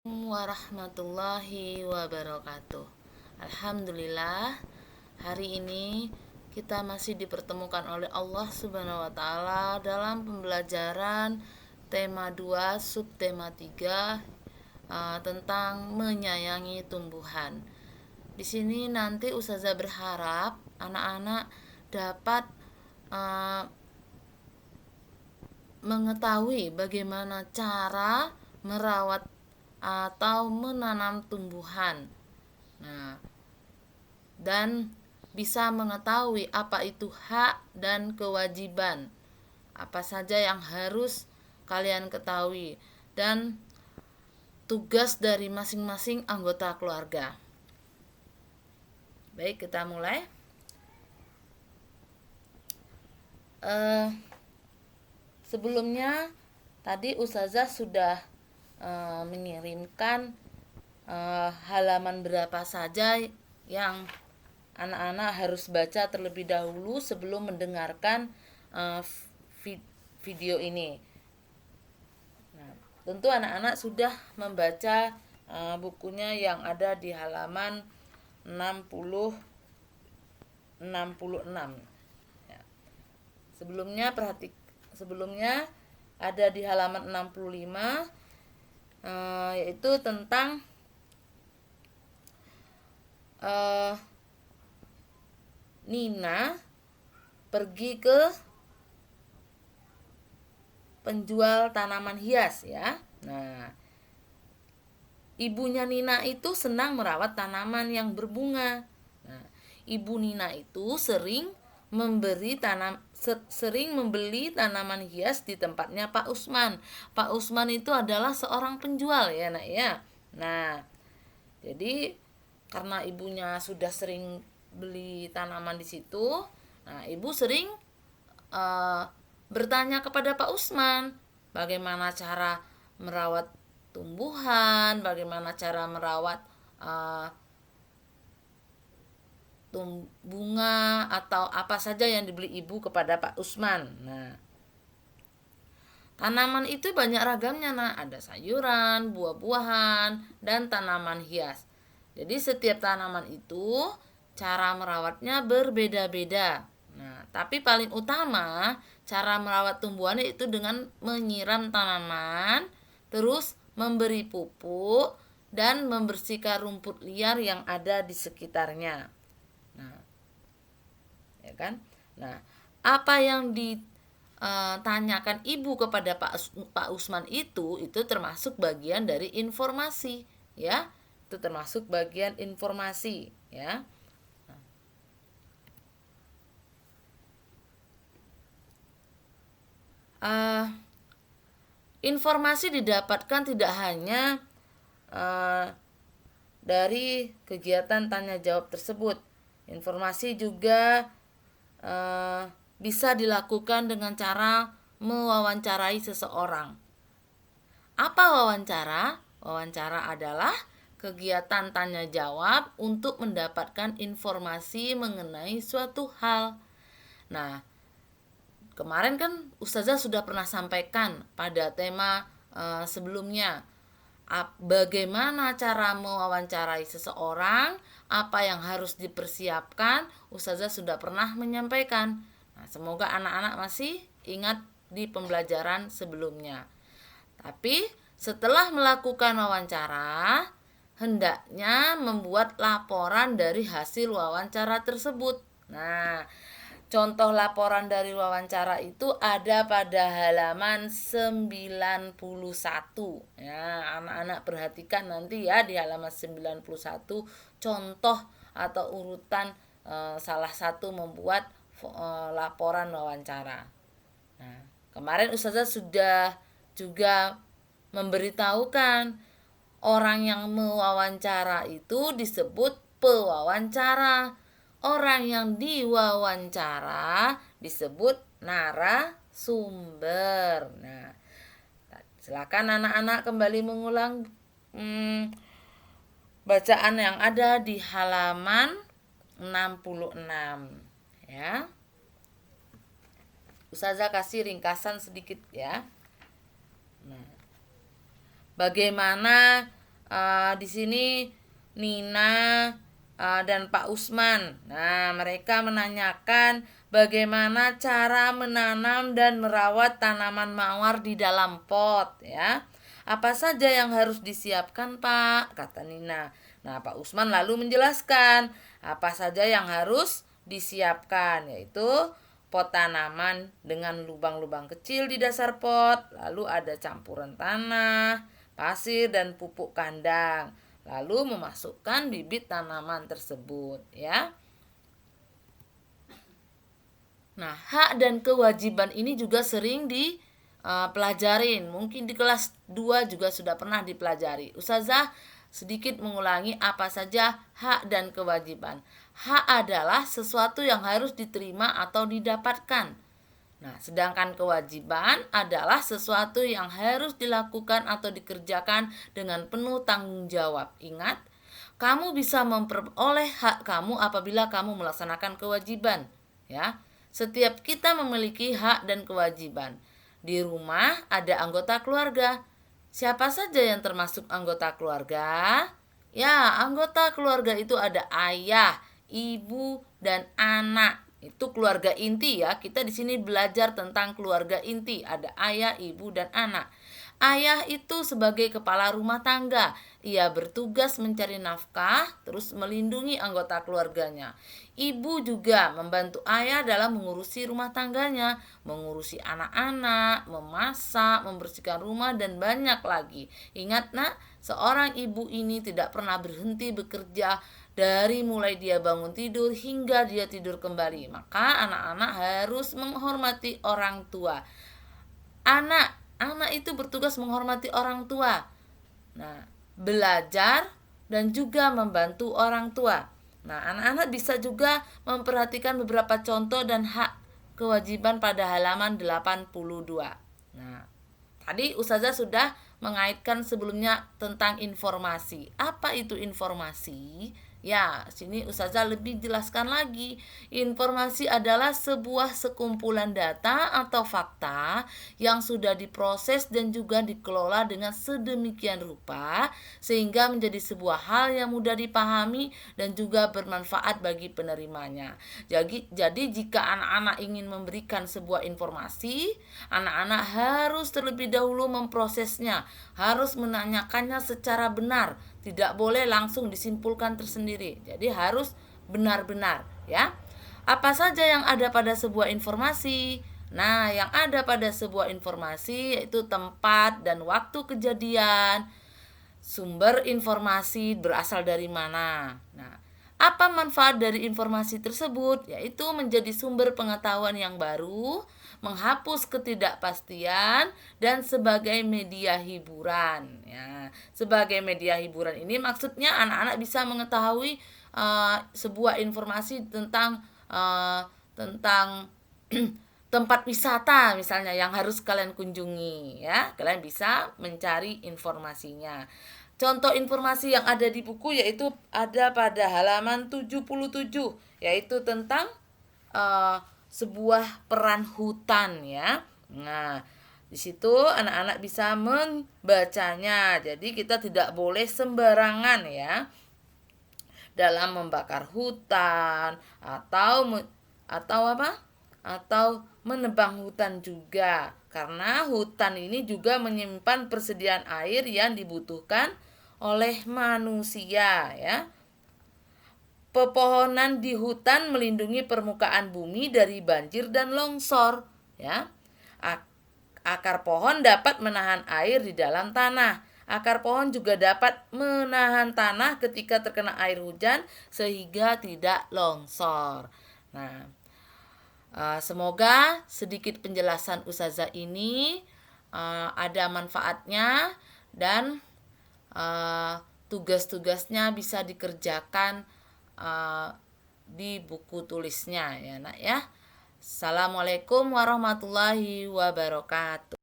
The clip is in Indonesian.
Warahmatullahi wabarakatuh. Alhamdulillah, hari ini kita masih dipertemukan oleh Allah Subhanahu wa taala dalam pembelajaran tema 2 subtema 3 tentang menyayangi tumbuhan. Di sini nanti Ustazah berharap anak-anak dapat uh, mengetahui bagaimana cara merawat atau menanam tumbuhan. Nah, dan bisa mengetahui apa itu hak dan kewajiban. Apa saja yang harus kalian ketahui dan tugas dari masing-masing anggota keluarga. Baik, kita mulai. Sebelumnya tadi Ustazah sudah mengirimkan halaman berapa saja yang anak-anak harus baca terlebih dahulu sebelum mendengarkan video ini. Nah, tentu anak-anak sudah membaca bukunya yang ada di halaman 66. Ya. Sebelumnya ada di halaman 65, yaitu tentang Nina pergi ke penjual tanaman hias ya. Nah, ibunya Nina itu senang merawat tanaman yang berbunga. Nah, ibu Nina itu sering membeli tanaman hias di tempatnya Pak Usman. Pak Usman itu adalah seorang penjual ya, Nak ya. Nah, jadi karena ibunya sudah sering beli tanaman di situ, nah ibu sering bertanya kepada Pak Usman bagaimana cara merawat tumbuhan, bagaimana cara merawat bunga atau apa saja yang dibeli ibu kepada Pak Usman. Nah, tanaman itu banyak ragamnya, nah ada sayuran, buah-buahan, dan tanaman hias. Jadi setiap tanaman itu cara merawatnya berbeda-beda. Nah, tapi paling utama cara merawat tumbuhan itu dengan menyiram tanaman, terus memberi pupuk dan membersihkan rumput liar yang ada di sekitarnya. Nah, ya kan? Nah, apa yang ditanyakan ibu kepada Pak Usman itu termasuk bagian dari informasi, ya. Itu termasuk bagian informasi, ya. Informasi didapatkan tidak hanya dari kegiatan tanya jawab tersebut. Informasi juga bisa dilakukan dengan cara mewawancarai seseorang. Apa wawancara? Wawancara adalah kegiatan tanya jawab untuk mendapatkan informasi mengenai suatu hal. Nah, kemarin kan Ustazah sudah pernah sampaikan pada tema sebelumnya, bagaimana cara mewawancarai seseorang, apa yang harus dipersiapkan. Ustazah sudah pernah menyampaikan. Nah, semoga anak-anak masih ingat di pembelajaran sebelumnya. Tapi setelah melakukan wawancara, hendaknya membuat laporan dari hasil wawancara tersebut. Nah, contoh laporan dari wawancara itu ada pada halaman 91. Ya, anak-anak perhatikan nanti ya di halaman 91 contoh atau urutan salah satu membuat laporan wawancara. Nah, kemarin Ustazah sudah juga memberitahukan orang yang mewawancara itu disebut pewawancara. Orang yang diwawancara disebut narasumber. Nah, silakan anak-anak kembali mengulang bacaan yang ada di halaman 66 ya. Ustazah kasih ringkasan sedikit ya. Nah, bagaimana di sini Nina dan Pak Usman. Nah, mereka menanyakan bagaimana cara menanam dan merawat tanaman mawar di dalam pot, ya. Apa saja yang harus disiapkan, Pak? Kata Nina. Nah, Pak Usman lalu menjelaskan apa saja yang harus disiapkan, yaitu pot tanaman dengan lubang-lubang kecil di dasar pot, lalu ada campuran tanah, pasir, dan pupuk kandang. Lalu memasukkan bibit tanaman tersebut, ya. Nah, hak dan kewajiban ini juga sering dipelajarin. Mungkin di kelas 2 juga sudah pernah dipelajari. Ustazah sedikit mengulangi apa saja hak dan kewajiban. Hak adalah sesuatu yang harus diterima atau didapatkan. Nah, sedangkan kewajiban adalah sesuatu yang harus dilakukan atau dikerjakan dengan penuh tanggung jawab. Ingat, kamu bisa memperoleh hak kamu apabila kamu melaksanakan kewajiban, ya. Setiap kita memiliki hak dan kewajiban. Di rumah ada anggota keluarga. Siapa saja yang termasuk anggota keluarga? Ya, anggota keluarga itu ada ayah, ibu, dan anak. Itu keluarga inti ya. Kita di sini belajar tentang keluarga inti. Ada ayah, ibu, dan anak. Ayah itu sebagai kepala rumah tangga. Ia bertugas mencari nafkah, terus melindungi anggota keluarganya. Ibu juga membantu ayah dalam mengurusi rumah tangganya, mengurusi anak-anak, memasak, membersihkan rumah, dan banyak lagi. Ingat nak, seorang ibu ini tidak pernah berhenti bekerja dari mulai dia bangun tidur hingga dia tidur kembali. Maka anak-anak harus menghormati orang tua. Anak itu bertugas menghormati orang tua. Nah, belajar dan juga membantu orang tua. Nah, anak-anak bisa juga memperhatikan beberapa contoh dan hak kewajiban pada halaman 82. Nah, tadi Ustazah sudah mengaitkan sebelumnya tentang informasi. Apa itu informasi? Ya, sini Ustazah lebih jelaskan lagi. Informasi adalah sebuah sekumpulan data atau fakta yang sudah diproses dan juga dikelola dengan sedemikian rupa sehingga menjadi sebuah hal yang mudah dipahami dan juga bermanfaat bagi penerimanya. Jadi jika anak-anak ingin memberikan sebuah informasi, anak-anak harus terlebih dahulu memprosesnya, harus menanyakannya secara benar. Tidak boleh langsung disimpulkan tersendiri. Jadi harus benar-benar, ya. Apa saja yang ada pada sebuah informasi? Nah, yang ada pada sebuah informasi yaitu tempat dan waktu kejadian, sumber informasi berasal dari mana. Nah, apa manfaat dari informasi tersebut? Yaitu menjadi sumber pengetahuan yang baru, menghapus ketidakpastian, dan sebagai media hiburan. Ya, sebagai media hiburan ini maksudnya anak-anak bisa mengetahui sebuah informasi tentang tempat wisata misalnya yang harus kalian kunjungi, ya. Kalian bisa mencari informasinya. Contoh informasi yang ada di buku yaitu ada pada halaman 77, yaitu tentang sebuah peran hutan, ya. Nah, di situ anak-anak bisa membacanya. Jadi kita tidak boleh sembarangan, ya, dalam membakar hutan atau apa? Atau menebang hutan juga. Karena hutan ini juga menyimpan persediaan air yang dibutuhkan oleh manusia, ya. Pepohonan di hutan melindungi permukaan bumi dari banjir dan longsor, ya. Akar pohon dapat menahan air di dalam tanah. Akar pohon juga dapat menahan tanah ketika terkena air hujan sehingga tidak longsor. Nah, semoga sedikit penjelasan Ustazah ini ada manfaatnya dan tugas-tugasnya bisa dikerjakan di buku tulisnya, ya nak, ya. Assalamualaikum warahmatullahi wabarakatuh.